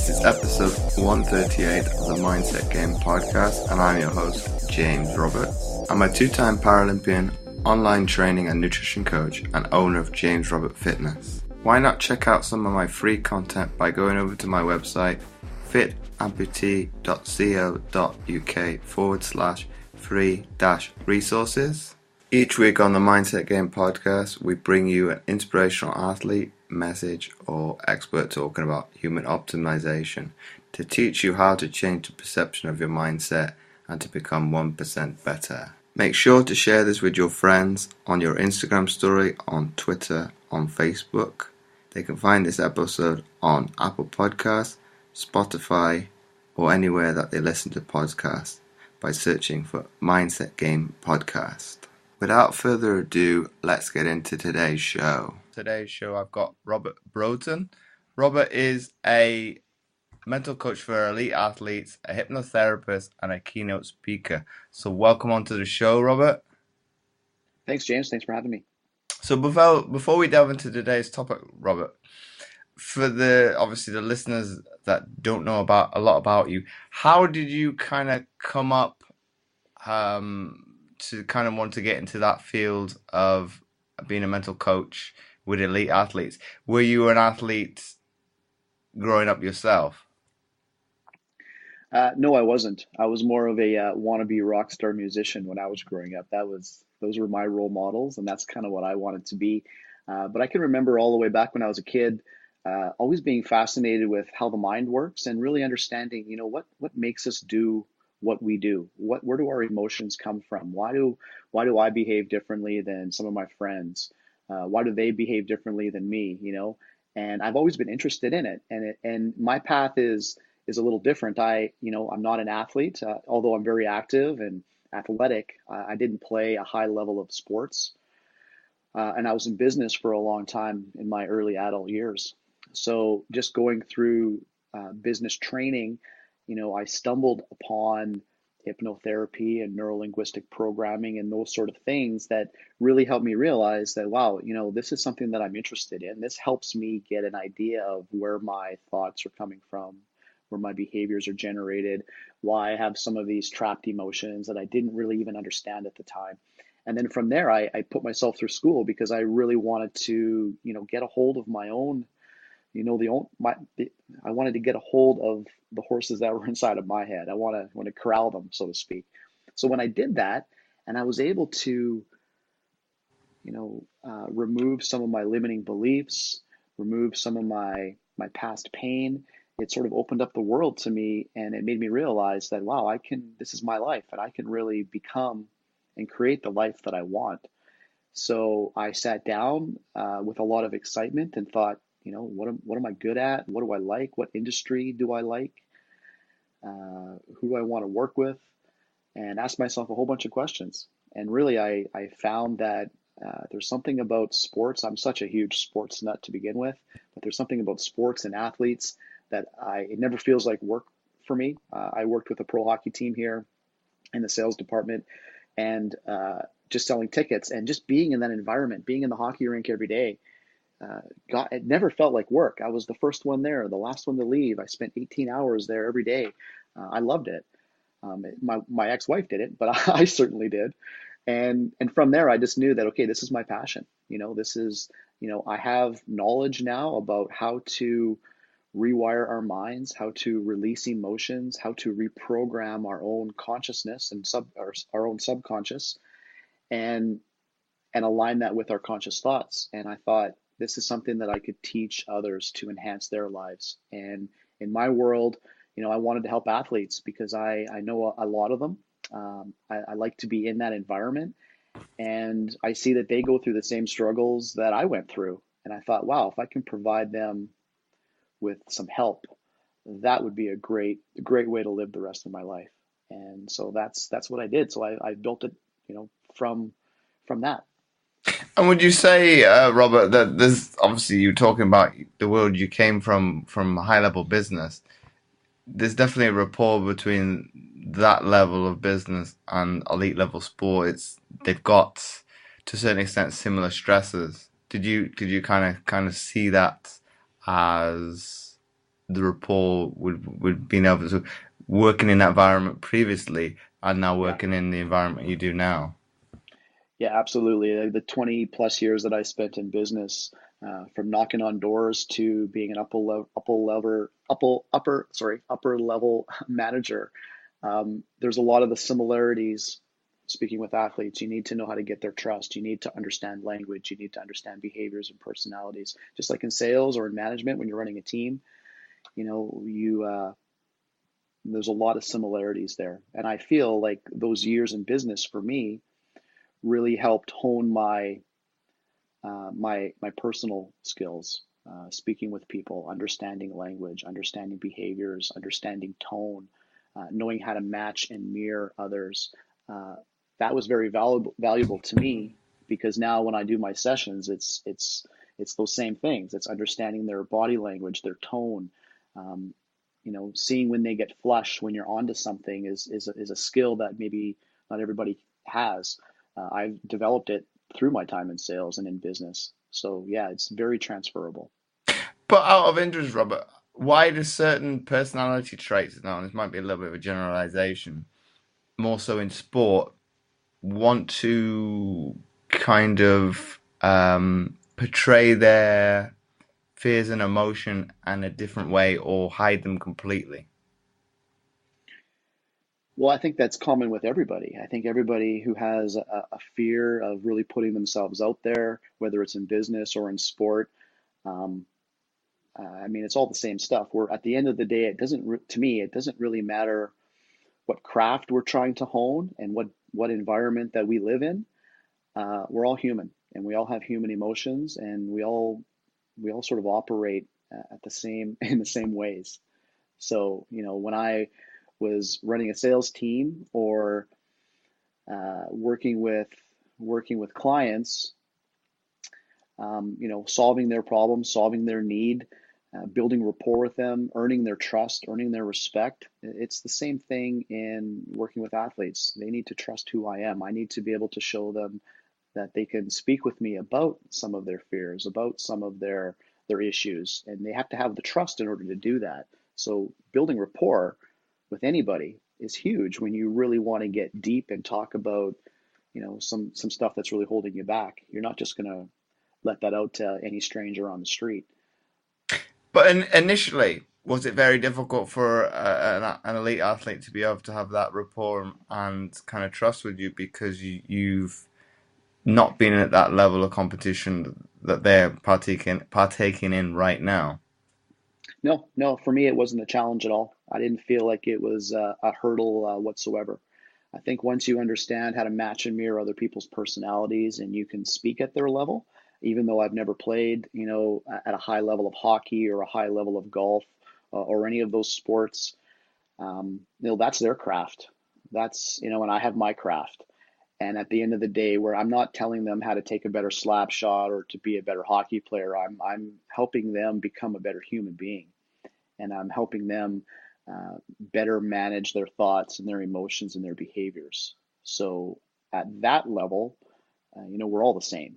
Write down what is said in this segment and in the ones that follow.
This is episode 138 of the Mindset Game podcast, and I'm your host, James Roberts. I'm a two-time Paralympian, online training and nutrition coach, and owner of James Robert Fitness. Why not check out some of my free content by going over to my website, fitamputee.co.uk/free-resources. Each week on the Mindset Game podcast, we bring you an inspirational athlete, message, or expert talking about human optimization to teach you how to change the perception of your mindset and to become 1% better. Make sure to share this with your friends on your Instagram story, on Twitter, on Facebook. They can find this episode on Apple Podcasts, Spotify, or anywhere that they listen to podcasts by searching for Mindset Game Podcast. Without further ado, let's get into today's show. Today's show, I've got Robert Broten. Robert is a mental coach for elite athletes, a hypnotherapist, and a keynote speaker. So welcome onto the show, Robert. Thanks, James. Thanks for having me. So before we delve into today's topic, Robert, for the listeners that don't know a lot about you, how did you kind of come up to kind of want to get into that field of being a mental coach with elite athletes? Were you an athlete growing up yourself? No, I wasn't. I was more of a wannabe rock star musician when I was growing up. Those were my role models, and that's kind of what I wanted to be. But I can remember all the way back when I was a kid, always being fascinated with how the mind works and really understanding, what makes us do what we do. Where do our emotions come from? Why do I behave differently than some of my friends? Why do they behave differently than me? And I've always been interested in it. And my path is a little different. I'm not an athlete, although I'm very active and athletic. I didn't play a high level of sports, and I was in business for a long time in my early adult years. So just going through business training, I stumbled upon hypnotherapy and neuro-linguistic programming and those sort of things that really helped me realize that, wow, this is something that I'm interested in. This helps me get an idea of where my thoughts are coming from, where my behaviors are generated, why I have some of these trapped emotions that I didn't really even understand at the time. And then from there, I put myself through school because I really wanted to, get a hold of my own, I wanted to get a hold of the horses that were inside of my head. I want to corral them, so to speak. So when I did that, and I was able to, remove some of my limiting beliefs, remove some of my past pain, it sort of opened up the world to me, and it made me realize that, wow, this is my life, and I can really become and create the life that I want. So I sat down with a lot of excitement and thought, what am I good at? What do I like? What industry do I like? Who do I want to work with? And asked myself a whole bunch of questions. And really, I found that there's something about sports. I'm such a huge sports nut to begin with, but there's something about sports and athletes that it never feels like work for me. I worked with a pro hockey team here in the sales department, and just selling tickets and just being in that environment, being in the hockey rink every day. It never felt like work. I was the first one there, the last one to leave. I spent 18 hours there every day. I loved it. My ex-wife did it, but I certainly did. And from there, I just knew that, okay, this is my passion. This is, I have knowledge now about how to rewire our minds, how to release emotions, how to reprogram our own consciousness and our own subconscious, and align that with our conscious thoughts. And I thought this is something that I could teach others to enhance their lives. And in my world, I wanted to help athletes because I know a lot of them. I like to be in that environment, and I see that they go through the same struggles that I went through. And I thought, wow, if I can provide them with some help, that would be a great way to live the rest of my life. And so that's what I did. So I built it, from that. And would you say, Robert, that there's obviously you're talking about the world you came from high level business. There's definitely a rapport between that level of business and elite level sport. They've got to a certain extent similar stresses. Did you kind of see that as the rapport would being able to working in that environment previously and now Yeah. working in the environment you do now. Yeah, absolutely. The 20 plus years that I spent in business, from knocking on doors to being an upper level manager, there's a lot of the similarities. Speaking with athletes, you need to know how to get their trust. You need to understand language. You need to understand behaviors and personalities. Just like in sales or in management, when you're running a team, you there's a lot of similarities there. And I feel like those years in business for me really helped hone my personal skills, speaking with people, understanding language, understanding behaviors, understanding tone, knowing how to match and mirror others. Uh, that was very valuable to me because now when I do my sessions, it's those same things. It's understanding their body language, their tone. Um, Seeing when they get flush when you're onto something is a skill that maybe not everybody has. I've developed it through my time in sales and in business. So yeah, it's very transferable. But out of interest, Robert, why do certain personality traits now, and this might be a little bit of a generalization, more so in sport, want to kind of portray their fears and emotion in a different way or hide them completely? Well, I think that's common with everybody. I think everybody who has a fear of really putting themselves out there, whether it's in business or in sport, um, I mean, it's all the same stuff. We're at the end of the day, to me, it doesn't really matter what craft we're trying to hone and what environment that we live in. We're all human, and we all have human emotions, and we all sort of operate at the same in the same ways. So, when I was running a sales team or working with clients, solving their problems, solving their need, building rapport with them, earning their trust, earning their respect. It's the same thing in working with athletes. They need to trust who I am. I need to be able to show them that they can speak with me about some of their fears, about some of their issues, and they have to have the trust in order to do that. So building rapport with anybody is huge when you really want to get deep and talk about, some stuff that's really holding you back. You're not just going to let that out to any stranger on the street. But initially, was it very difficult for an elite athlete to be able to have that rapport and kind of trust with you because you've not been at that level of competition that they're partaking in right now? No, no, for me, it wasn't a challenge at all. I didn't feel like it was a hurdle whatsoever. I think once you understand how to match and mirror other people's personalities and you can speak at their level, even though I've never played, at a high level of hockey or a high level of golf or any of those sports, that's their craft. And I have my craft. And at the end of the day, where I'm not telling them how to take a better slap shot or to be a better hockey player, I'm helping them become a better human being, and I'm helping them better manage their thoughts and their emotions and their behaviors. So at that level, we're all the same.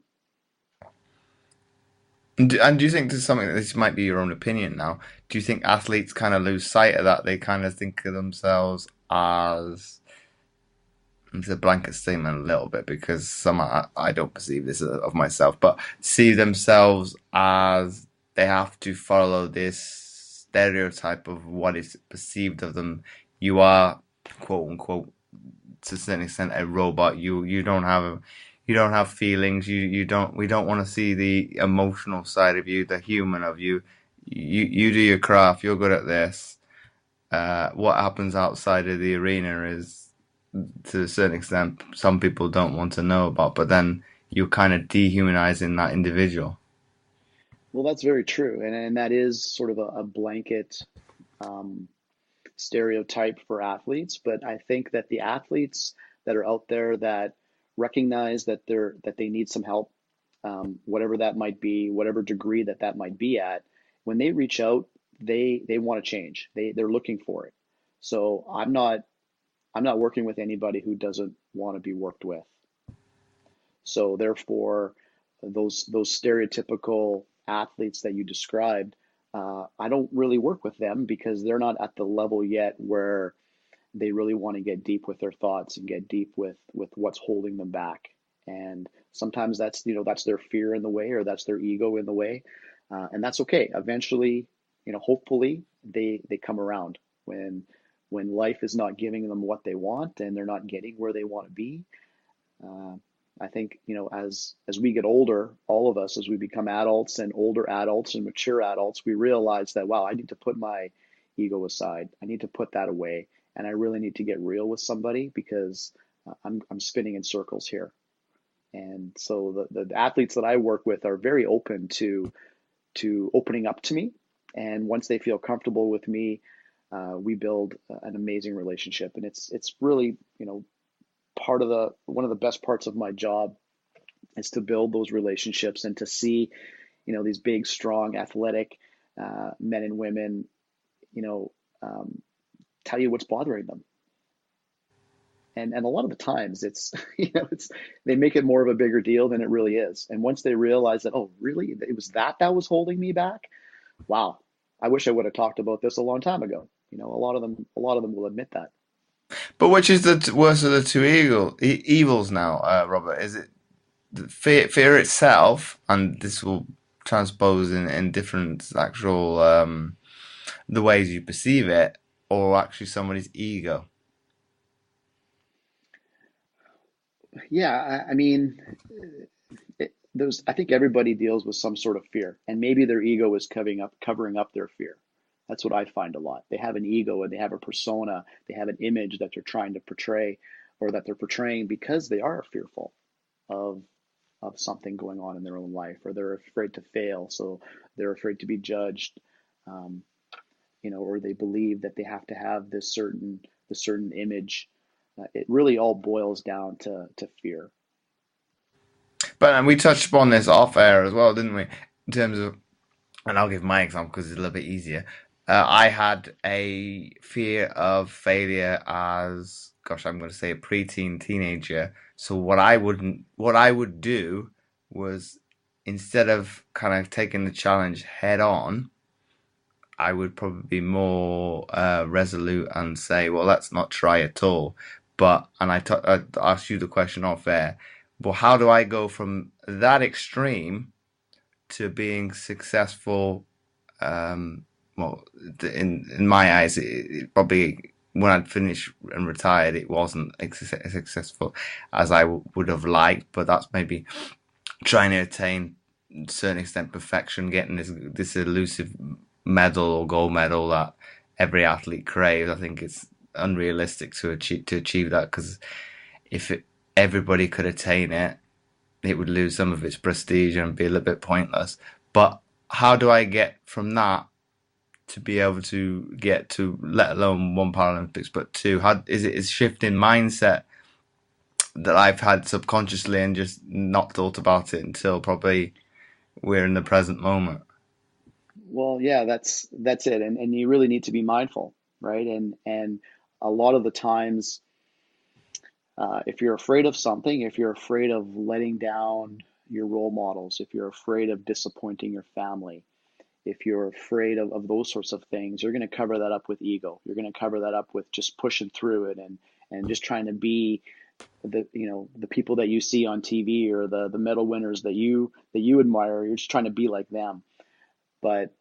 And do you think this is something that this might be your own opinion now? Do you think athletes kind of lose sight of that? They kind of think of themselves as it's a blanket statement a little bit because I don't perceive this of myself, but see themselves as they have to follow this stereotype of what is perceived of them. You are quote unquote to a certain extent a robot. You don't have feelings. You don't we don't want to see the emotional side of you, the human of you. You do your craft. You're good at this. What happens outside of the arena is to a certain extent some people don't want to know about, but then you're kind of dehumanizing that individual. Well, that's very true, and that is sort of a blanket um, stereotype for athletes. But I think that the athletes that are out there that recognize that they need some help, whatever that might be, whatever degree that might be at, when they reach out, they want to change. They're looking for it. So I'm not working with anybody who doesn't want to be worked with. So therefore, those stereotypical athletes that you described, I don't really work with them because they're not at the level yet where they really want to get deep with their thoughts and get deep with what's holding them back. And sometimes that's, that's their fear in the way, or that's their ego in the way, and that's okay. Eventually, hopefully they come around when life is not giving them what they want and they're not getting where they want to be. Uh, I think, as we get older, all of us, as we become adults and older adults and mature adults, we realize that, wow, I need to put my ego aside. I need to put that away. And I really need to get real with somebody because I'm spinning in circles here. And so the athletes that I work with are very open to opening up to me. And once they feel comfortable with me, we build an amazing relationship. And it's really, part of the one of the best parts of my job is to build those relationships and to see, these big, strong, athletic men and women, you know, um, tell you what's bothering them. And a lot of the times it's, it's, they make it more of a bigger deal than it really is. And once they realize that, oh, really, it was that was holding me back. Wow, I wish I would have talked about this a long time ago. A lot of them will admit that. But which is the worst of the two evils now, Robert? Is it the fear itself, and this will transpose in different actual the ways you perceive it, or actually somebody's ego? Yeah, I mean, I think everybody deals with some sort of fear, and maybe their ego is covering up their fear. That's what I find a lot. They have an ego and they have a persona, they have an image that they're trying to portray, or that they're portraying because they are fearful of of something going on in their own life, or they're afraid to fail, so they're afraid to be judged, um, or they believe that they have to have this certain image. It really all boils down to fear. But and we touched upon this off air as well, didn't we? In terms of, and I'll give my example because it's a little bit easier. I had a fear of failure as, gosh, I'm going to say a preteen teenager. So what I would do was, instead of kind of taking the challenge head on, I would probably be more resolute and say, well, let's not try at all. I asked you the question off air. Well, how do I go from that extreme to being successful? Well, in my eyes, it probably, when I'd finished and retired, it wasn't as successful as I would have liked. But that's maybe trying to attain to a certain extent perfection, getting this elusive medal or gold medal that every athlete craves. I think it's unrealistic to achieve that, because if everybody could attain it, it would lose some of its prestige and be a little bit pointless. But how do I get from that to be able to get to, let alone one Paralympics, but two? How is it? Is shifting mindset that I've had subconsciously and just not thought about it until probably we're in the present moment. Well, yeah, that's it, and you really need to be mindful, right? And a lot of the times, if you're afraid of something, if you're afraid of letting down your role models, if you're afraid of disappointing your family, if you're afraid of those sorts of things, you're going to cover that up with ego. You're going to cover that up with just pushing through it and just trying to be the people that you see on TV, or the medal winners that you admire. You're just trying to be like them. But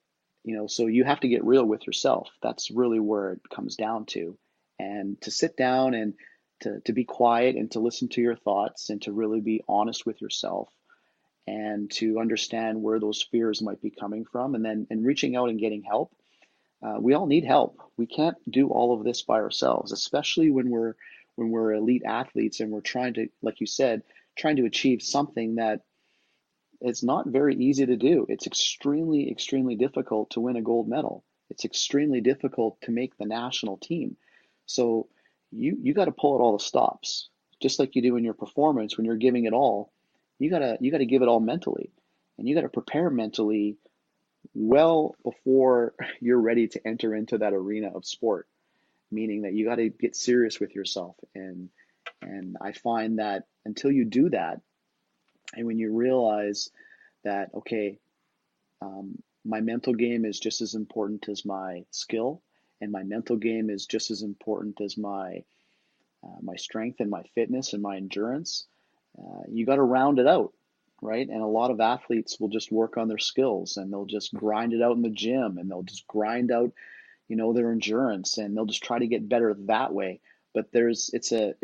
so you have to get real with yourself. That's really where it comes down to. And to sit down and to be quiet and to listen to your thoughts and to really be honest with yourself and to understand where those fears might be coming from, and then and reaching out and getting help. We all need help. We can't do all of this by ourselves, especially when we're elite athletes and we're trying to, like you said, trying to achieve something that it's not very easy to do. It's extremely, extremely difficult to win a gold medal. It's extremely difficult to make the national team. So you got to pull out all the stops, just like you do in your performance when you're giving it all. You got to give it all mentally, and you got to prepare mentally well before you're ready to enter into that arena of sport. Meaning that you got to get serious with yourself, and I find that until you do that, and when you realize that, okay, my mental game is just as important as my skill, and my mental game is just as important as my strength and my fitness and my endurance. You got to round it out, right? And a lot of athletes will just work on their skills and they'll just grind it out in the gym and they'll just grind out, their endurance and they'll just try to get better that way. But it's a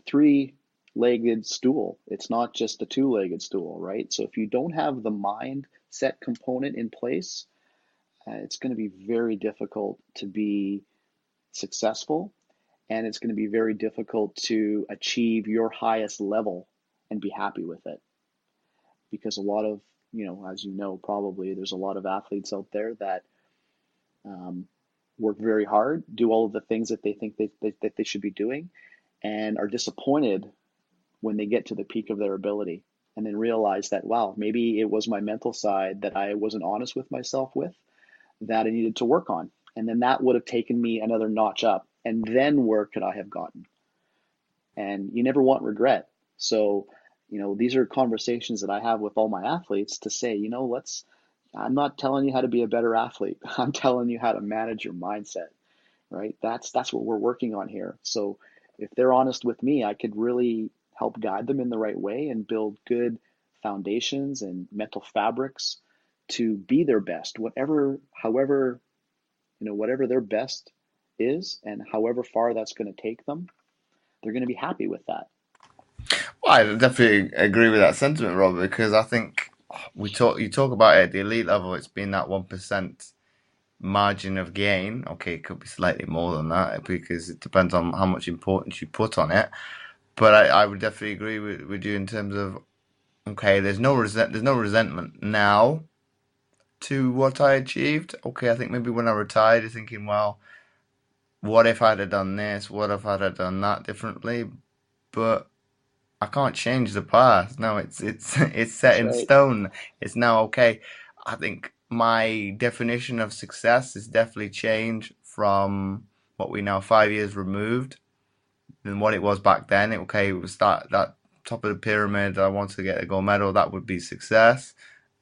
three-legged stool. It's not just a two-legged stool, right? So if you don't have the mindset component in place, it's going to be very difficult to be successful, and it's going to be very difficult to achieve your highest level and be happy with it. Because a lot of, as you know, probably there's a lot of athletes out there that um, work very hard, do all of the things that they think that they should be doing, and are disappointed when they get to the peak of their ability and then realize that, wow, maybe it was my mental side that I wasn't honest with myself with, that I needed to work on. And then that would have taken me another notch up. And then where could I have gotten? And you never want regret. So, these are conversations that I have with all my athletes to say, I'm not telling you how to be a better athlete. I'm telling you how to manage your mindset, right? That's what we're working on here. So if they're honest with me, I could really help guide them in the right way and build good foundations and mental fabrics to be their best, whatever their best is, and however far that's going to take them, they're going to be happy with that. Well, I definitely agree with that sentiment, Robert, because I think you talk about it at the elite level, it's been that 1% margin of gain. Okay, it could be slightly more than that because it depends on how much importance you put on it. But I would definitely agree with you in terms of okay, there's no resentment now to what I achieved. Okay, I think maybe when I retired, you're thinking, well, what if I'd have done this? What if I'd have done that differently? But I can't change the past. No, it's set That's in right. stone. It's now okay. I think my definition of success has definitely changed from what we now 5 years removed than what it was back then. Okay, it was that top of the pyramid. I want to get a gold medal. That would be success.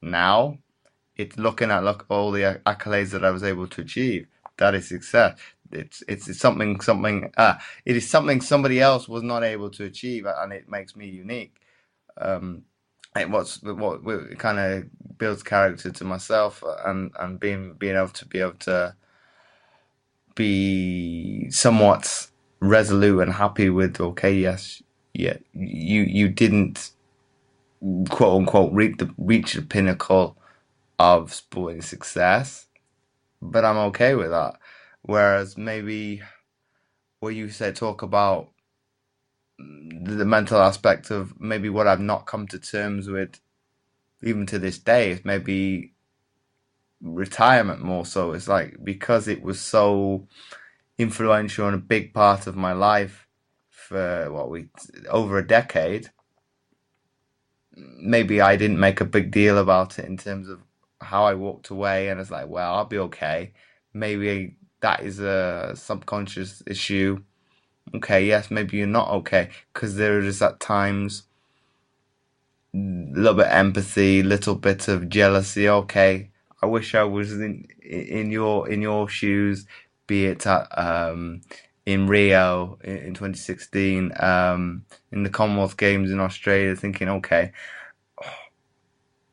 Now it's looking at all the accolades that I was able to achieve. That is success. It's it is something somebody else was not able to achieve, and it makes me unique. Um, it kind of builds character to myself, and being able to be somewhat resolute and happy with okay, yes, yeah, you didn't quote unquote reach the pinnacle of sporting success, but I'm okay with that. Whereas maybe what you said, talk about the mental aspect of maybe what I've not come to terms with, even to this day, is maybe retirement more so. It's like because it was so influential and a big part of my life for over a decade. Maybe I didn't make a big deal about it in terms of how I walked away, and it's like, well, I'll be okay. Maybe that is a subconscious issue. Okay, yes, maybe you're not okay because there is at times a little bit of empathy, little bit of jealousy. Okay, I wish I was in your shoes, be it in Rio in 2016, in the Commonwealth Games in Australia, thinking, okay,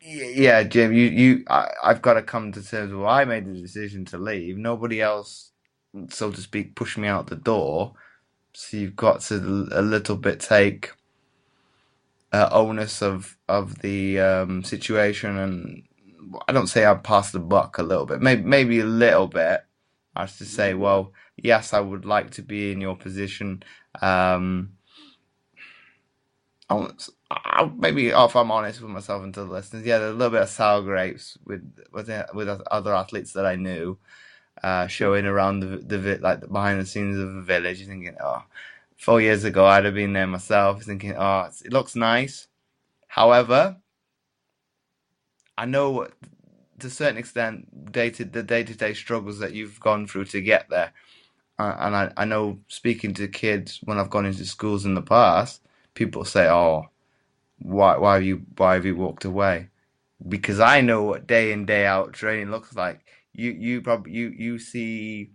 yeah, Jim, I've got to come to terms with, well, I made the decision to leave. Nobody else, so to speak, pushed me out the door. So you've got to a little bit take onus of the situation, and I don't say I passed the buck a little bit, maybe a little bit. I have to say, Yeah. well, yes, I would like to be in your position. Um, maybe if I'm honest with myself and to the listeners, yeah, there's a little bit of sour grapes with other athletes that I knew, Sure. showing around like the behind the scenes of the village. You're thinking, oh, 4 years ago I'd have been there myself, thinking, oh, it looks nice. However, I know to a certain extent the day-to-day struggles that you've gone through to get there. And I know speaking to kids when I've gone into schools in the past, people say, "Oh, why have you walked away?" because I know what day in day out training looks like. You see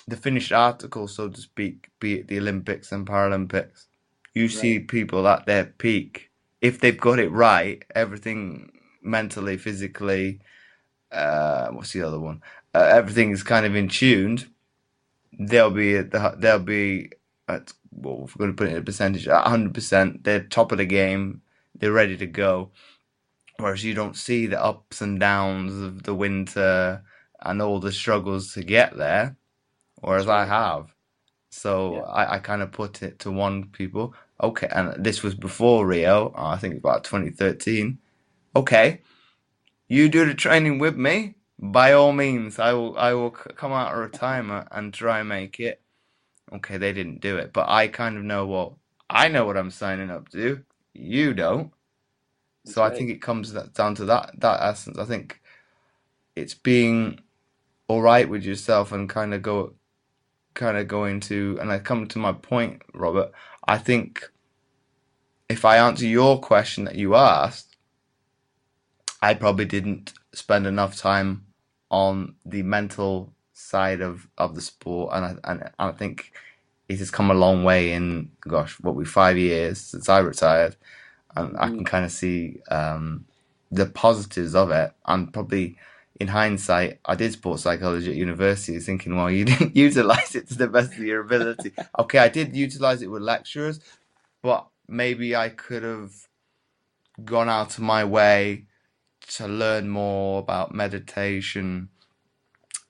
the finished article, so to speak, be it the Olympics and Paralympics. You see Right. people at their peak. If they've got it right, everything mentally, physically, what's the other one? Everything is kind of in tuned. They'll be at, well, if we're going to put it in a percentage, at 100%. They're top of the game. They're ready to go. Whereas you don't see the ups and downs of the winter and all the struggles to get there. Whereas That's I right. have. So Yeah. I kind of put it to one people. Okay, and this was before Rio. I think about 2013. Okay, you do the training with me. By all means, I will come out of retirement and try and make it. Okay, they didn't do it, but I kind of know what I know what I'm signing up to. You don't. So That's I right. think it comes down to that essence. I think it's being all right with yourself and kind of go into, and I come to my point, Robert. I think if I answer your question that you asked, I probably didn't spend enough time on the mental side of the sport, and I think it has come a long way in, gosh, what, we 5 years since I retired, and I Hmm. can kind of see the positives of it. And probably in hindsight, I did sports psychology at university, thinking, well, you didn't utilize it to the best of your ability. Okay, I did utilize it with lecturers, but maybe I could have gone out of my way to learn more about meditation,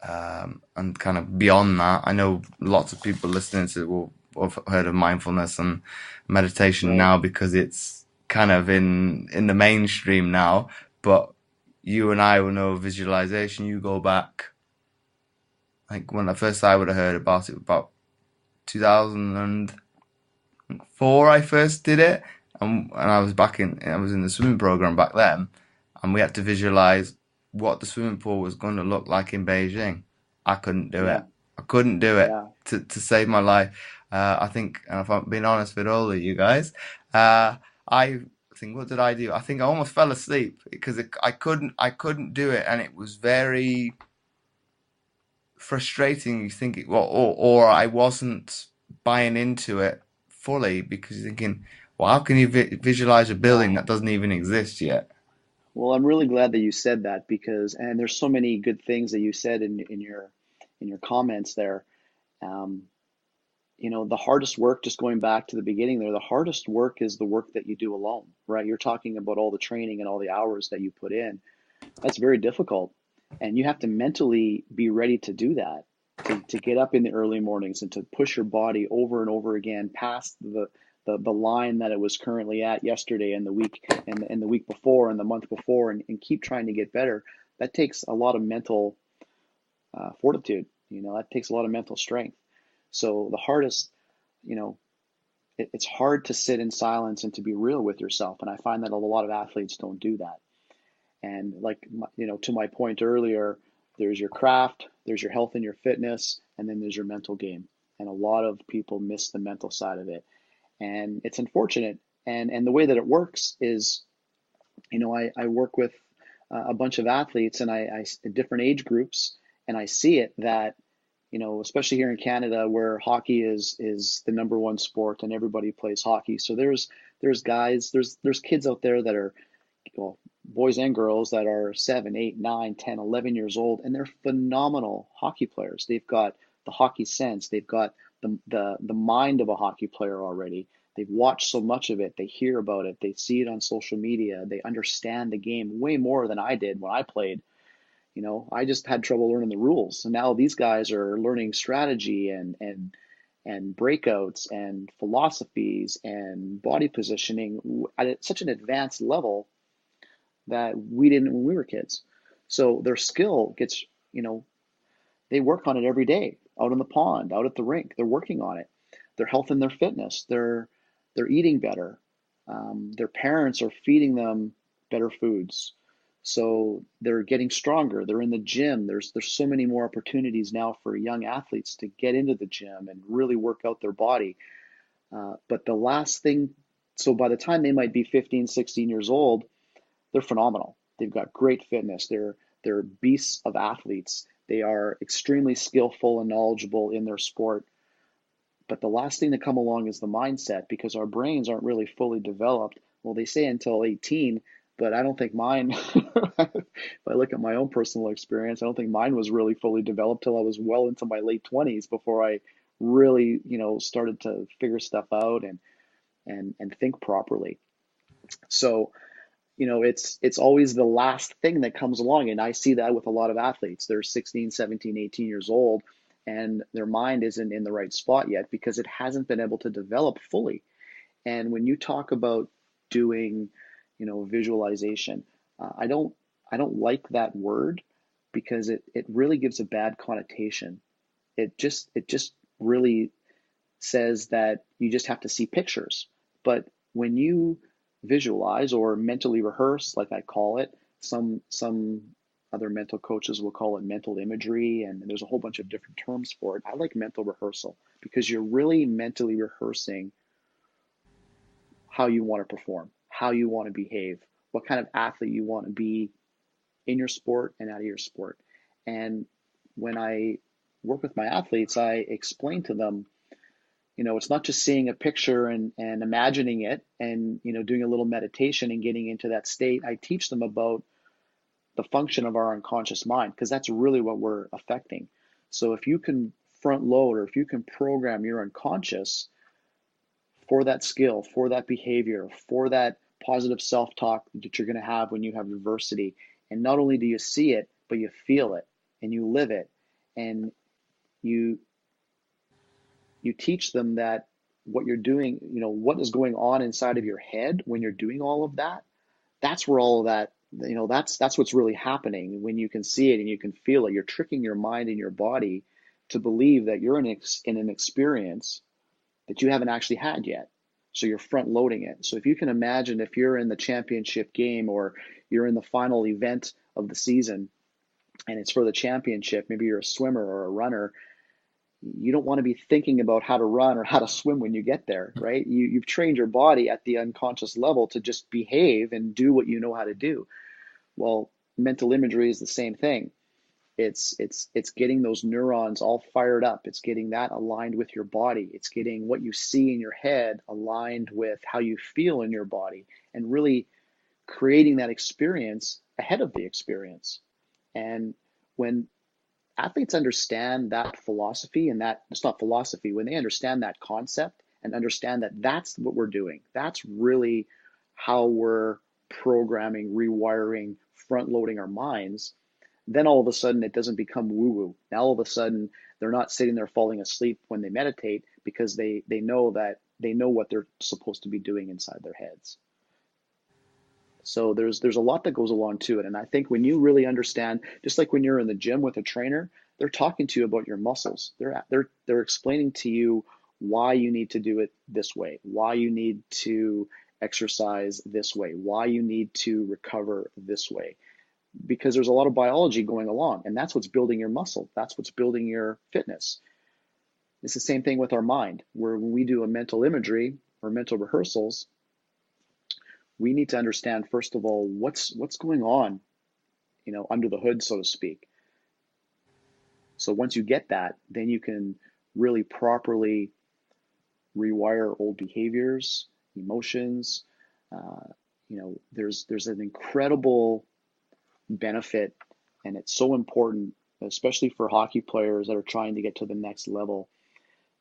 and kind of beyond that. I know lots of people listening to will have heard of mindfulness and meditation Right. now because it's kind of in the mainstream now. But you and I will know visualization. You go back, like when I would have heard about it about 2004. I first did it, and I was in the swimming program back then, and we had to visualize what the swimming pool was going to look like in Beijing. I couldn't do it. Yeah. I couldn't do it Yeah. to save my life. I think, and if I'm being honest with all of you guys, uh, I think, what did I do? I think I almost fell asleep because I couldn't do it, and it was very frustrating. You think, or I wasn't buying into it fully because you're thinking, well, how can you visualize a building Yeah. that doesn't even exist yet? Well, I'm really glad that you said that because, and there's so many good things that you said in your comments there. Um, the hardest work, just going back to the beginning there, the hardest work is the work that you do alone, right? You're talking about all the training and all the hours that you put in. That's very difficult. And you have to mentally be ready to do that, to get up in the early mornings and to push your body over and over again past the line that it was currently at yesterday and the week and the week before and the month before and keep trying to get better. That takes a lot of mental fortitude. That takes a lot of mental strength. So the hardest, you know, it's hard to sit in silence and to be real with yourself. And I find that a lot of athletes don't do that. And like, to my point earlier, there's your craft, there's your health and your fitness, and then there's your mental game. And a lot of people miss the mental side of it. And it's unfortunate. And the way that it works is, I work with a bunch of athletes and different age groups, and I see it that, especially here in Canada where hockey is the number one sport and everybody plays hockey. So there's kids out there that are, well, boys and girls that are 7, 8, 9, 10, 11 years old, and they're phenomenal hockey players. They've got the hockey sense. They've got the mind of a hockey player already. They've watched so much of it. They hear about it. They see it on social media. They understand the game way more than I did when I played. I just had trouble learning the rules. And now these guys are learning strategy and breakouts and philosophies and body positioning at such an advanced level that we didn't when we were kids. So their skill gets, they work on it every day out in the pond, out at the rink. They're working on it. Their health and their fitness. They're eating better. Their parents are feeding them better foods. So they're getting stronger. They're in the gym. There's so many more opportunities now for young athletes to get into the gym and really work out their body. But the last thing, so by the time they might be 15, 16 years old, they're phenomenal. They've got great fitness. They're beasts of athletes. They are extremely skillful and knowledgeable in their sport. But the last thing to come along is the mindset, because our brains aren't really fully developed. Well, they say until 18, but I don't think mine, if I look at my own personal experience, I don't think mine was really fully developed till I was well into my late 20s before I really, started to figure stuff out and think properly. So, it's always the last thing that comes along. And I see that with a lot of athletes. They're 16, 17, 18 years old, and their mind isn't in the right spot yet because it hasn't been able to develop fully. And when you talk about doing, visualization, I don't like that word because it really gives a bad connotation. It just really says that you just have to see pictures. But when you visualize or mentally rehearse, like I call it, some other mental coaches will call it mental imagery, and there's a whole bunch of different terms for it. I like mental rehearsal because you're really mentally rehearsing how you want to perform, how you want to behave, what kind of athlete you want to be in your sport and out of your sport. And when I work with my athletes, I explain to them, it's not just seeing a picture and imagining it and, doing a little meditation and getting into that state. I teach them about the function of our unconscious mind because that's really what we're affecting. So if you can front load or if you can program your unconscious for that skill, for that behavior, for that positive self-talk that you're going to have when you have adversity, and not only do you see it, but you feel it and you live it, and you you teach them that what you're doing, what is going on inside of your head when you're doing all of that, that's where all of that, that's what's really happening when you can see it and you can feel it. You're tricking your mind and your body to believe that you're in an experience that you haven't actually had yet. So you're front loading it. So if you can imagine if you're in the championship game or you're in the final event of the season and it's for the championship, maybe you're a swimmer or a runner, you don't want to be thinking about how to run or how to swim when you get there, right? You've trained your body at the unconscious level to just behave and do what you know how to do. Well, mental imagery is the same thing. It's getting those neurons all fired up. It's getting that aligned with your body. It's getting what you see in your head aligned with how you feel in your body and really creating that experience ahead of the experience. And when athletes understand that philosophy, and that it's not philosophy, when they understand that concept and understand that that's what we're doing, that's really how we're programming, rewiring, front loading our minds, then all of a sudden it doesn't become woo woo. Now all of a sudden they're not sitting there falling asleep when they meditate because they know that they know what they're supposed to be doing inside their heads. So there's a lot that goes along to it. And I think when you really understand, just like when you're in the gym with a trainer, they're talking to you about your muscles. They're explaining to you why you need to do it this way, why you need to exercise this way, why you need to recover this way. Because there's a lot of biology going along, and that's what's building your muscle. That's what's building your fitness. It's the same thing with our mind, where when we do a mental imagery or mental rehearsals, we need to understand first of all what's going on, under the hood, so to speak. So once you get that, then you can really properly rewire old behaviors, emotions. There's an incredible benefit, and it's so important, especially for hockey players that are trying to get to the next level,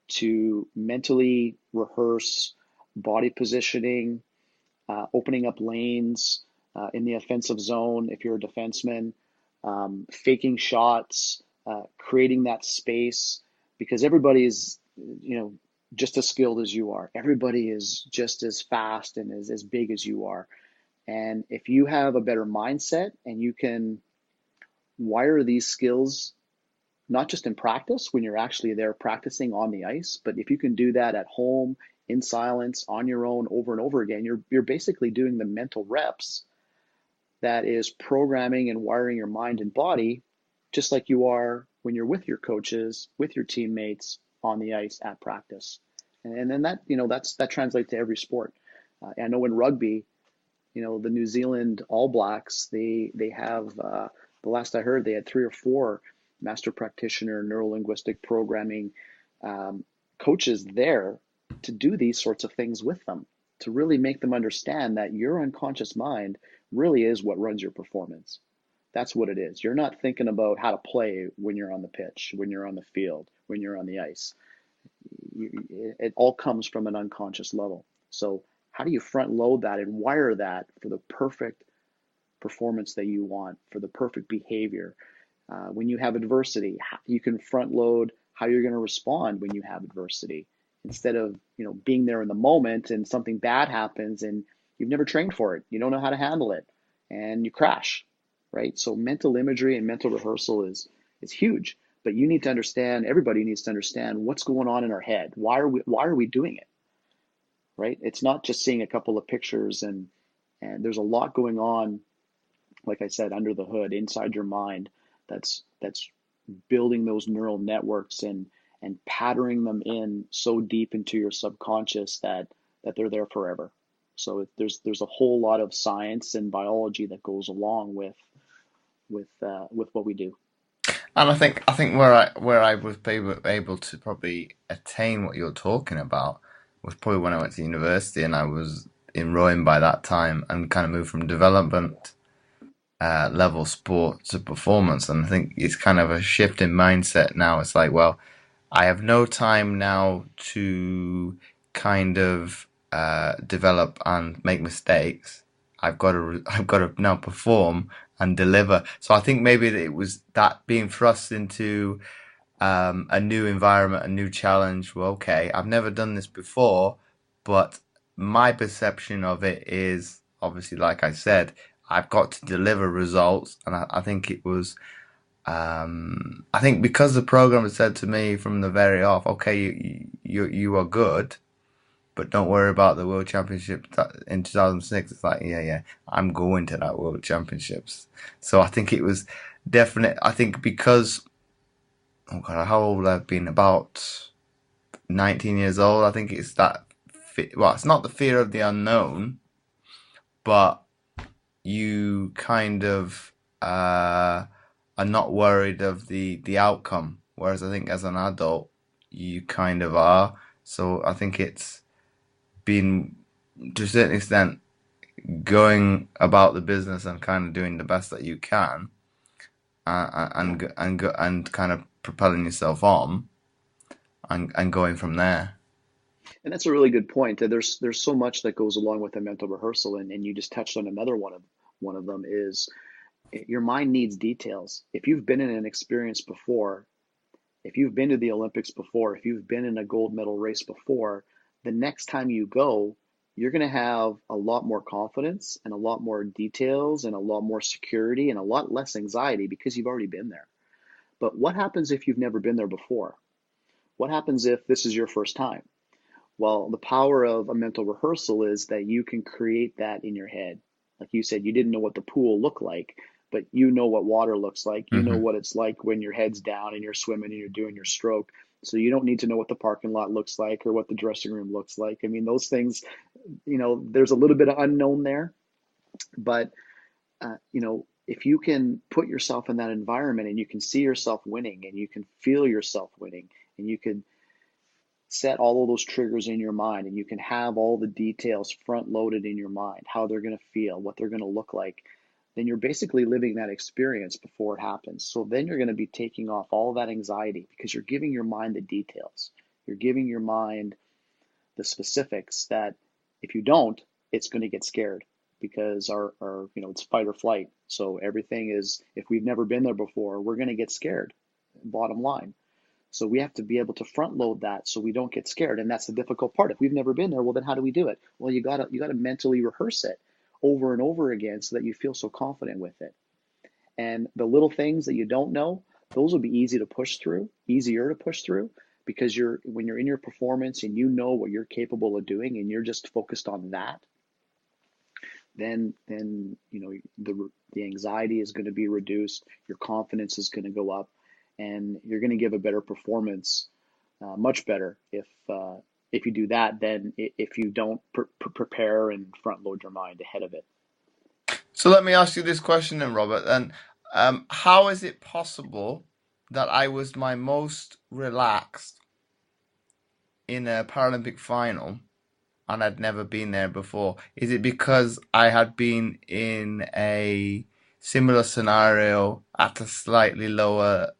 to mentally rehearse body positioning, opening up lanes in the offensive zone if you're a defenseman, faking shots, creating that space, because everybody is, just as skilled as you are. Everybody is just as fast and as big as you are. And if you have a better mindset and you can wire these skills, not just in practice when you're actually there practicing on the ice, but if you can do that at home, in silence, on your own, over and over again, you're basically doing the mental reps that is programming and wiring your mind and body, just like you are when you're with your coaches, with your teammates on the ice at practice. And then that translates to every sport. I know in rugby, The New Zealand All Blacks, they have the last I heard, they had 3 or 4 master practitioner neuro-linguistic programming um, coaches there to do these sorts of things with them, to really make them understand that your unconscious mind really is what runs your performance. That's what it is. You're not thinking about how to play when you're on the pitch, when you're on the field, when you're on the ice. It all comes from an unconscious level. So how do you front load that and wire that for the perfect performance that you want, for the perfect behavior? When you have adversity, you can front load how you're going to respond when you have adversity, instead of being there in the moment and something bad happens and you've never trained for it, you don't know how to handle it, and you crash, right? So mental imagery and mental rehearsal is huge, but you need to understand, everybody needs to understand what's going on in our head. Why are we doing it, right? It's not just seeing a couple of pictures, and there's a lot going on, like I said, under the hood, inside your mind, that's building those neural networks and patterning them in so deep into your subconscious that they're there forever. So there's a whole lot of science and biology that goes along with what we do. And I think where I was able to probably attain what you're talking about was probably when I went to university and I was in rowing by that time and kind of moved from development level sport to performance. And I think it's kind of a shift in mindset now. It's like, well, I have no time now to kind of develop and make mistakes. I've got to now perform and deliver. So I think maybe it was that being thrust into a new environment, a new challenge. Well, okay, I've never done this before, but my perception of it is obviously, like I said, I've got to deliver results, and I think it was. I think because the program had said to me from the very off, okay, you are good, but don't worry about the World Championship in 2006. It's like, yeah, yeah, I'm going to that World Championships. So I think it was definite. I think because, oh God, how old I've been, about 19 years old. I think it's that, well, it's not the fear of the unknown, but you kind of are not worried of the outcome. Whereas I think as an adult, you kind of are. So I think it's been, to a certain extent, going about the business and kind of doing the best that you can, and kind of propelling yourself on and going from there. And that's a really good point. There's so much that goes along with the mental rehearsal, and you just touched on another one of them is your mind needs details. If you've been in an experience before, if you've been to the Olympics before, if you've been in a gold medal race before, the next time you go, you're going to have a lot more confidence and a lot more details and a lot more security and a lot less anxiety because you've already been there. But what happens if you've never been there before? What happens if this is your first time? Well, the power of a mental rehearsal is that you can create that in your head. Like you said, you didn't know what the pool looked like, but you know what water looks like. You know Hmm. what it's like when your head's down and you're swimming and you're doing your stroke. So you don't need to know what the parking lot looks like or what the dressing room looks like. I mean, those things, there's a little bit of unknown there, but if you can put yourself in that environment and you can see yourself winning and you can feel yourself winning and you can set all of those triggers in your mind and you can have all the details front loaded in your mind, how they're going to feel, what they're going to look like, then you're basically living that experience before it happens. So then you're going to be taking off all of that anxiety because you're giving your mind the details. You're giving your mind the specifics that if you don't, it's going to get scared because our it's fight or flight. So everything is, if we've never been there before, we're going to get scared, bottom line. So we have to be able to front load that so we don't get scared. And that's the difficult part. If we've never been there, well, then how do we do it? Well, you gotta mentally rehearse it over and over again so that you feel so confident with it. And the little things that you don't know, those will be easier to push through because when you're in your performance and you know what you're capable of doing and you're just focused on that, then the anxiety is going to be reduced, your confidence is going to go up, and you're going to give a better performance, much better if you do that than if you don't prepare and front load your mind ahead of it. So let me ask you this question then, Robert. And how is it possible that I was my most relaxed in a Paralympic final and I'd never been there before? Is it because I had been in a similar scenario at a slightly lower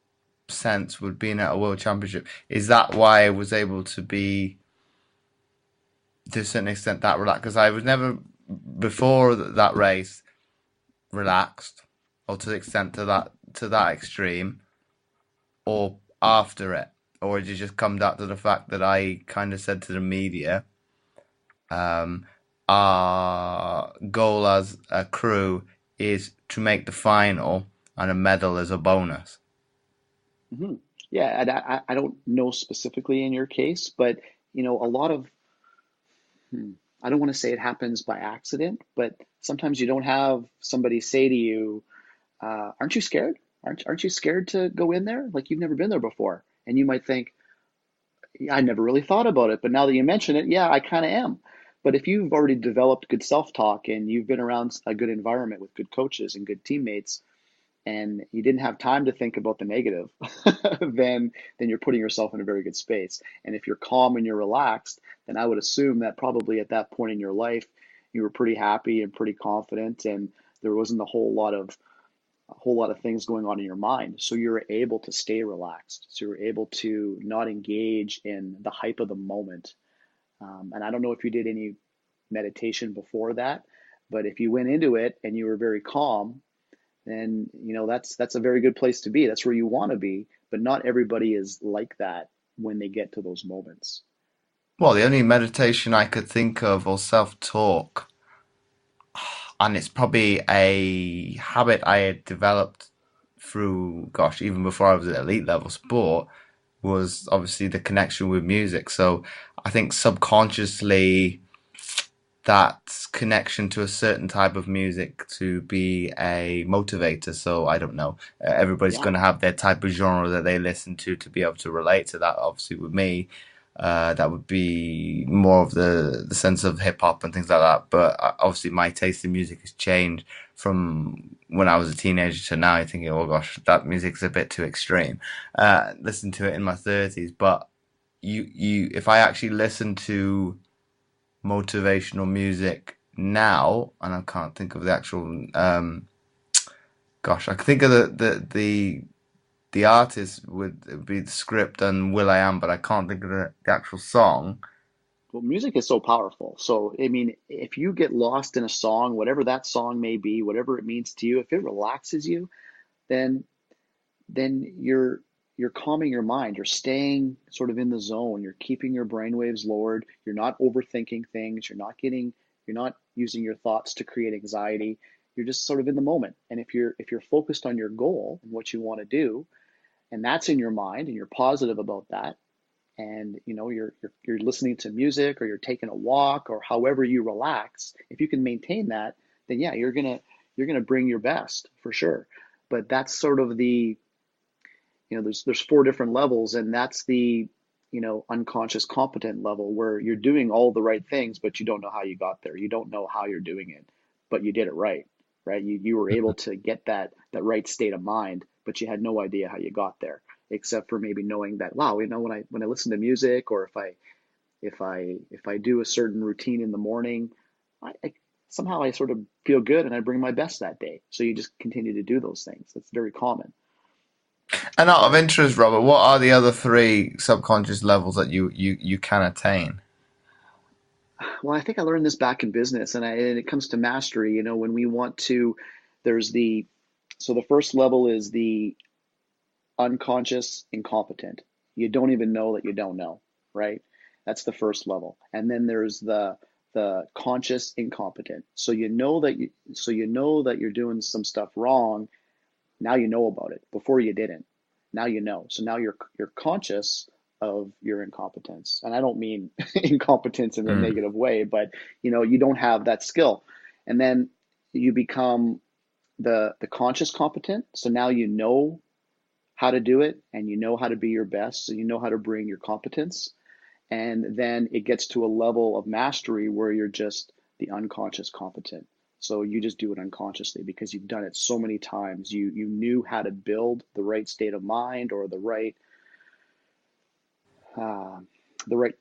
sense with being at a world championship? Is that why I was able to be to a certain extent that relaxed? Because I was never before that race relaxed, or to the extent to that extreme, or after it, or did it just come down to the fact that I kind of said to the media, um, our goal as a crew is to make the final, and a medal is a bonus. Hmm. Yeah, and I don't know specifically in your case, but a lot of I don't want to say it happens by accident, but sometimes you don't have somebody say to you, "Aren't you scared? Aren't you scared to go in there? Like you've never been there before." And you might think, "Yeah, I never really thought about it, but now that you mention it, yeah, I kind of am." But if you've already developed good self-talk and you've been around a good environment with good coaches and good teammates, and you didn't have time to think about the negative, then you're putting yourself in a very good space. And if you're calm and you're relaxed, then I would assume that probably at that point in your life, you were pretty happy and pretty confident, and there wasn't a whole lot of things going on in your mind. So you're able to stay relaxed. So you're able to not engage in the hype of the moment. And I don't know if you did any meditation before that, but if you went into it and you were very calm, then that's a very good place to be. That's where you want to be, but not everybody is like that when they get to those moments. Well, the only meditation I could think of or self-talk, and it's probably a habit I had developed through, gosh, even before I was at elite level sport, was obviously the connection with music. So I think subconsciously that connection to a certain type of music to be a motivator. So I don't know. Everybody's Yeah. going to have their type of genre that they listen to be able to relate to that. Obviously, with me, that would be more of the sense of hip hop and things like that. But obviously, my taste in music has changed from when I was a teenager to now. I'm thinking, oh gosh, that music's a bit too extreme. Listen to it in my 30s, but if I actually listen to motivational music now, and I can't think of the actual. Gosh, I can think of the artist would be the script and Will I Am, but I can't think of the actual song. Well, music is so powerful. So, I mean, if you get lost in a song, whatever that song may be, whatever it means to you, if it relaxes you, then then you're calming your mind. You're staying sort of in the zone. You're keeping your brainwaves lowered. You're not overthinking things. You're not using your thoughts to create anxiety. You're just sort of in the moment. And if you're focused on your goal and what you want to do, and that's in your mind, and you're positive about that, and you're listening to music or you're taking a walk or however you relax, if you can maintain that, then yeah, you're gonna bring your best for sure. But that's sort of there's four different levels, and that's the unconscious competent level where you're doing all the right things, but you don't know how you got there. You don't know how you're doing it, but you did it right, right? You were able to get that right state of mind, but you had no idea how you got there, except for maybe knowing that, wow, when I listen to music, or if I do a certain routine in the morning, I somehow I sort of feel good and I bring my best that day. So you just continue to do those things. That's very common. And out of But interest, Robert, what are the other three subconscious levels that you can attain? well, I think I learned this back in business, and it comes to mastery. When we want to, there's the first level is the unconscious incompetent. You don't even know that you don't know, right? That's the first level. And then there's the conscious incompetent. So you know that you're doing some stuff wrong. Now you know about it. Before you didn't. Now you know. So now you're conscious of your incompetence. And I don't mean incompetence in a Mm. negative way, but you don't have that skill. And then you become the conscious competent. So now you know how to do it and you know how to be your best. So you know how to bring your competence. And then it gets to a level of mastery where you're just the unconscious competent. So you just do it unconsciously because you've done it so many times. You knew how to build the right state of mind or uh,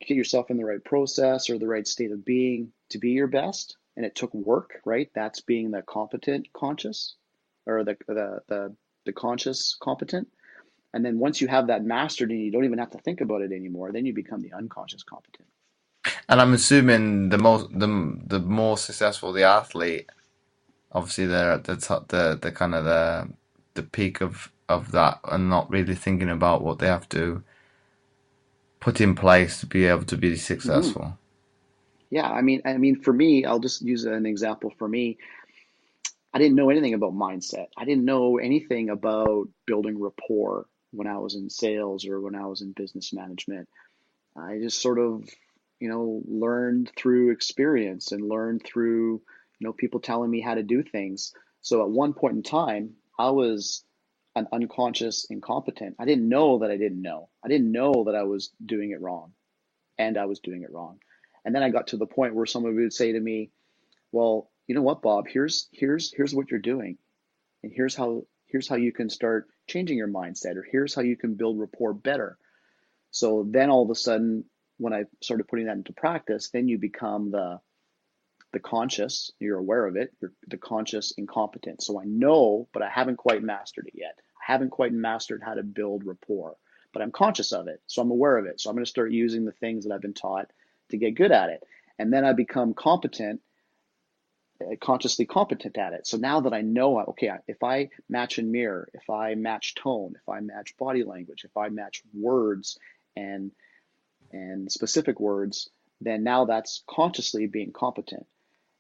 get yourself in the right process or the right state of being to be your best. And it took work, right? That's being the competent conscious, or the conscious competent. And then once you have that mastered and you don't even have to think about it anymore, then you become the unconscious competent. And I'm assuming the more successful the athlete, obviously they're at the top, the kind of the peak of that, and not really thinking about what they have to put in place to be able to be Hmm. successful. Yeah, I mean, for me, I'll just use an example. For me, I didn't know anything about mindset. I didn't know anything about building rapport when I was in sales or when I was in business management. I just sort of, learned through experience and learned through, people telling me how to do things. So at one point in time, I was an unconscious incompetent. I didn't know that I didn't know. I didn't know that I was doing it wrong, and I was doing it wrong. And then I got to the point where someone would say to me, "Well, you know what, Bob? Here's what you're doing, and here's how you can start changing your mindset, or here's how you can build rapport better." So then all of a sudden, when I started putting that into practice, then you become the conscious, you're aware of it, you're the conscious incompetent. So I know, but I haven't quite mastered it yet. I haven't quite mastered how to build rapport, but I'm conscious of it. So I'm aware of it. So I'm going to start using the things that I've been taught to get good at it. And then I become competent, consciously competent at it. So now that I know, okay, if I match and mirror, if I match tone, if I match body language, if I match words and specific words, then now that's consciously being competent.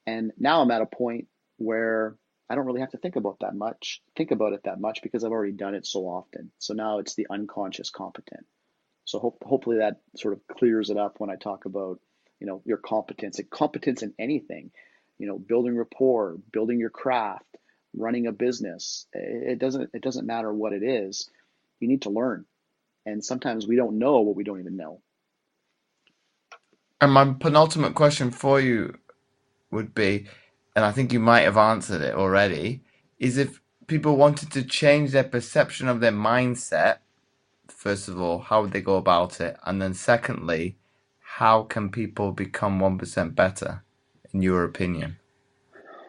And now I'm at a point where I don't really have to think about it that much because I've already done it so often. So now it's the unconscious competent. So hopefully that sort of clears it up when I talk about, your competence in anything, building rapport, building your craft, running a business. It doesn't matter what it is. You need to learn. And sometimes we don't know what we don't even know. And my penultimate question for you would be, and I think you might have answered it already, is if people wanted to change their perception of their mindset, first of all, how would they go about it? And then secondly, how can people become 1% better, in your opinion?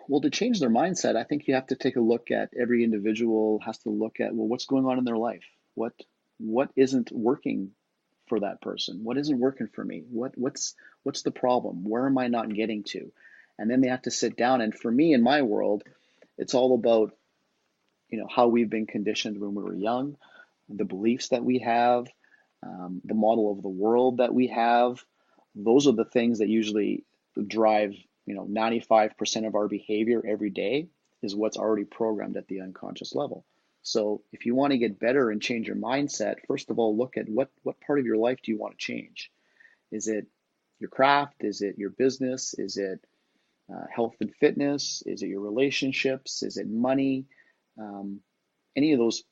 Well, to change their mindset, I think you have to take a look at every individual has to look at, well, what's going on in their life? What what isn't working for that person? What isn't working for me? What's the problem? Where am I not getting to? And then they have to sit down. And for me in my world, it's all about, how we've been conditioned when we were young, the beliefs that we have, the model of the world that we have. Those are the things that usually drive, 95% of our behavior every day is what's already programmed at the unconscious level. So if you want to get better and change your mindset, first of all, look at what part of your life do you want to change? Is it your craft? Is it your business? Is it health and fitness? Is it your relationships? Is it money? Um, any of those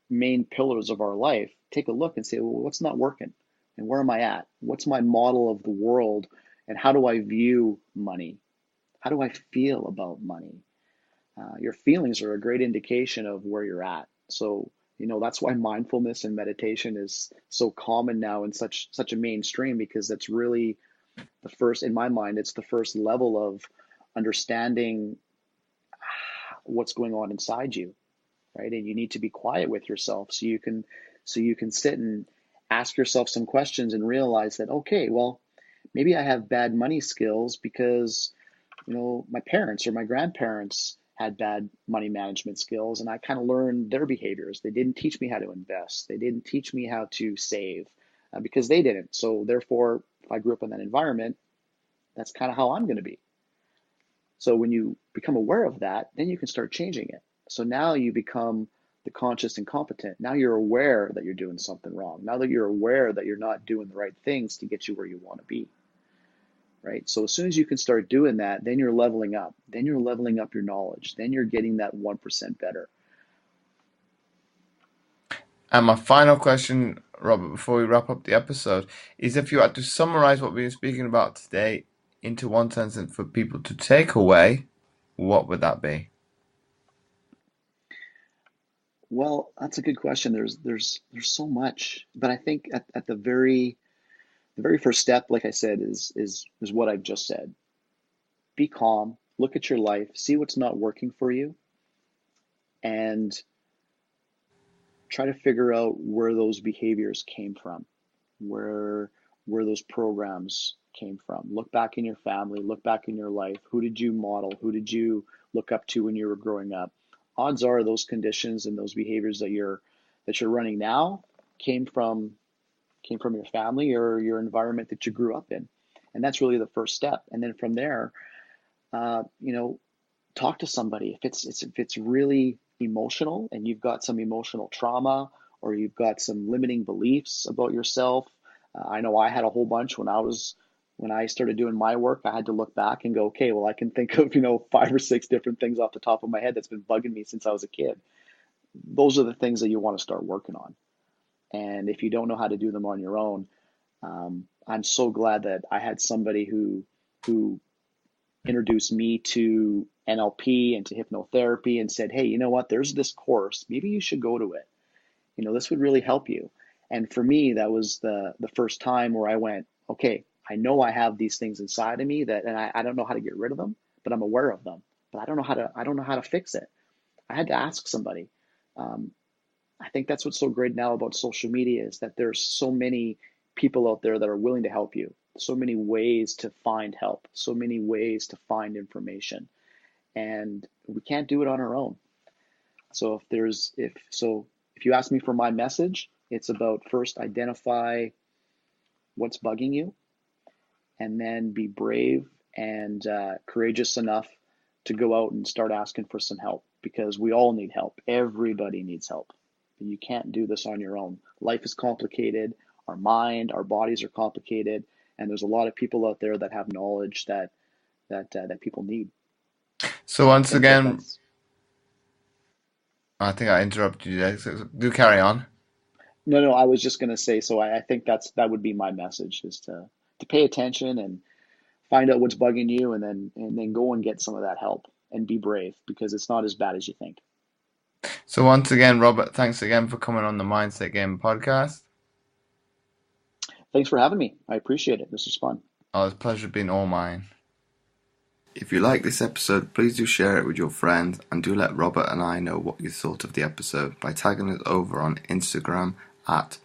main pillars of our life, take a look and say, well, what's not working? And where am I at? What's my model of the world? And how do I view money? How do I feel about money? Your feelings are a great indication of where you're at. So, that's why mindfulness and meditation is so common now and such a mainstream, because that's really the first, in my mind, it's the first level of understanding what's going on inside you, right? And you need to be quiet with yourself so you can sit and ask yourself some questions and realize that, okay, well, maybe I have bad money skills because, my parents or my grandparents had bad money management skills, and I kind of learned their behaviors. They didn't teach me how to invest. They didn't teach me how to save because they didn't. So therefore, if I grew up in that environment, that's kind of how I'm going to be. So when you become aware of that, then you can start changing it. So now you become the conscious and competent. Now you're aware that you're doing something wrong. Now that you're aware that you're not doing the right things to get you where you want to be, right? So as soon as you can start doing that, then you're leveling up. Then you're leveling up your knowledge. Then you're getting that 1% better. And my final question, Robert, before we wrap up the episode, is if you had to summarize what we've been speaking about today into one sentence for people to take away, what would that be? Well, that's a good question. There's so much, but I think at the very first step, like I said, is what I've just said. Be calm, look at your life, see what's not working for you, and try to figure out where those behaviors came from, where those programs came from. Look back in your family, look back in your life. Who did you model? Who did you look up to when you were growing up? Odds are those conditions and those behaviors that you're running now came from your family or your environment that you grew up in. And that's really the first step. And then from there, uh, you know, talk to somebody. If it's really emotional and you've got some emotional trauma or you've got some limiting beliefs about yourself. I know I had a whole bunch when I started doing my work. I had to look back and go, okay, well, I can think of 5 or 6 different things off the top of my head that's been bugging me since I was a kid. Those are the things that you want to start working on. And if you don't know how to do them on your own, I'm so glad that I had somebody who introduced me to NLP and to hypnotherapy and said, hey, you know what? There's this course. Maybe you should go to it. This would really help you. And for me, that was the first time where I went, okay, I know I have these things inside of me and I don't know how to get rid of them, but I'm aware of them. But I don't know how to fix it. I had to ask somebody. Um, I think that's what's so great now about social media is that there's so many people out there that are willing to help you. So many ways to find help, so many ways to find information. And we can't do it on our own. So if you ask me for my message, it's about first identify what's bugging you and then be brave and courageous enough to go out and start asking for some help because we all need help. Everybody needs help. You can't do this on your own. Life is complicated. Our mind, our bodies are complicated, and there's a lot of people out there that have knowledge that people need. So And I once think that again, that's I think I interrupted you there. So do carry on. no, no. I was just gonna say. So I think that would be my message is to pay attention and find out what's bugging you, and then go and get some of that help and be brave because it's not as bad as you think. So once again, Robert, thanks again for coming on the Mindset Game podcast. Thanks for having me. I appreciate it. This was fun. Oh, it's a pleasure being all mine. If you like this episode, please do share it with your friends and do let Robert and I know what you thought of the episode by tagging us over on Instagram at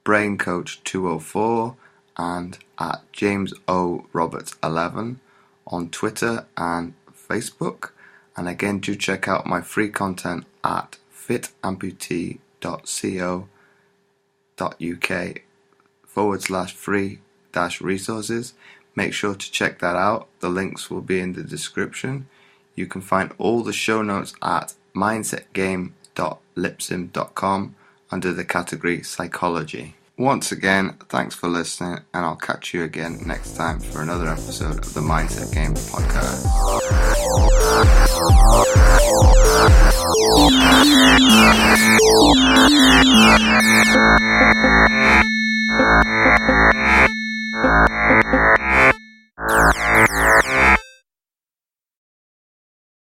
BrainCoach204 and at James O. Roberts 11 on Twitter and Facebook. And again, do check out my free content at fitamputee.co.uk/free-resources. Make sure to check that out. The links will be in the description. You can find all the show notes at mindsetgame.lipsim.com under the category Psychology. Once again, thanks for listening, and I'll catch you again next time for another episode of the Mindset Game podcast.